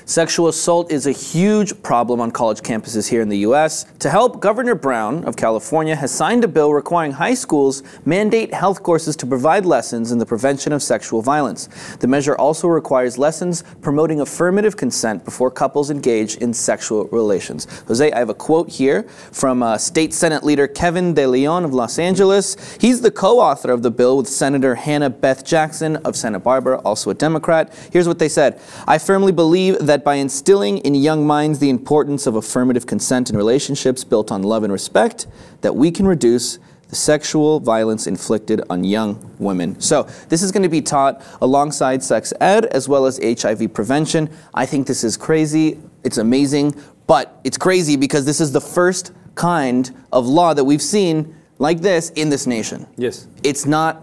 Sexual assault is a huge problem on college campuses here in the U.S. To help, Governor Brown of California has signed a bill requiring high schools mandate health courses to provide lessons in the prevention of sexual violence. The measure also requires lessons promoting affirmative consent before couples engage in sexual relations. Jose, I have a quote here from State Senate Leader Kevin De Leon of Los Angeles. He's the co-author of the bill with Senator Hannah Beth Jackson of Santa Barbara, also a Democrat. Here's what they said. I firmly believe that by instilling in young minds the importance of affirmative consent in relationships built on love and respect, that we can reduce the sexual violence inflicted on young women. So this is going to be taught alongside sex ed as well as HIV prevention. I think this is crazy. It's amazing, but it's crazy because this is the first kind of law that we've seen like this in this nation. Yes. It's not,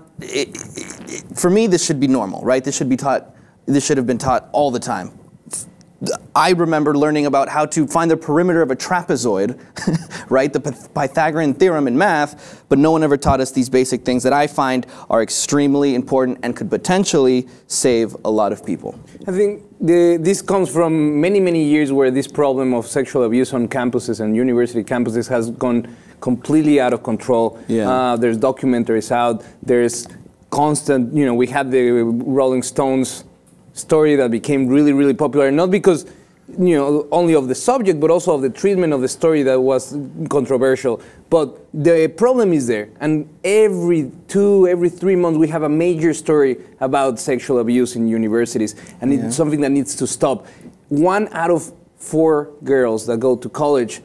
for me, this should be normal, right? This should have been taught all the time. I remember learning about how to find the perimeter of a trapezoid, right? The Pythagorean theorem in math, but no one ever taught us these basic things that I find are extremely important and could potentially save a lot of people. I think this comes from many, many years where this problem of sexual abuse on campuses and university campuses has gone completely out of control. Yeah. There's documentaries out, there's constant, we had the Rolling Stones story that became really, really popular, not because, only of the subject, but also of the treatment of the story that was controversial. But the problem is there, and every 3 months we have a major story about sexual abuse in universities, and it's something that needs to stop. 1 out of 4 girls that go to college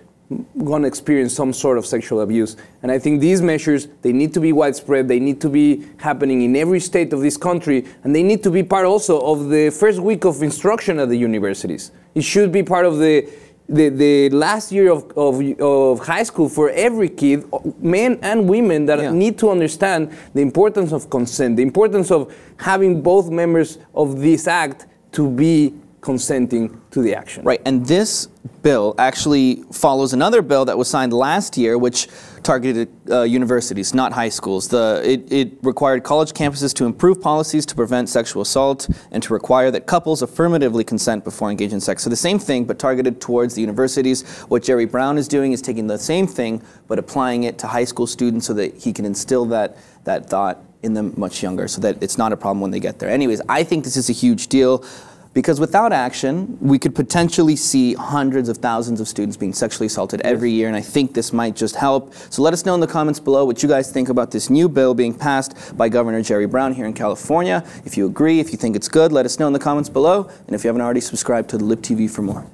gonna experience some sort of sexual abuse. And I think these measures, they need to be widespread, they need to be happening in every state of this country, and they need to be part also of the first week of instruction at the universities. It should be part of the last year of high school for every kid, men and women, that need to understand the importance of consent, the importance of having both members of this act to be consenting to the action. Right, and this bill actually follows another bill that was signed last year, which targeted universities, not high schools. It required college campuses to improve policies to prevent sexual assault and to require that couples affirmatively consent before engaging in sex. So the same thing, but targeted towards the universities. What Jerry Brown is doing is taking the same thing, but applying it to high school students so that he can instill that thought in them much younger, so that it's not a problem when they get there. Anyways, I think this is a huge deal, because without action, we could potentially see hundreds of thousands of students being sexually assaulted every year, and I think this might just help. So let us know in the comments below what you guys think about this new bill being passed by Governor Jerry Brown here in California. If you agree, if you think it's good, let us know in the comments below, and if you haven't already, subscribe to the Lib TV for more.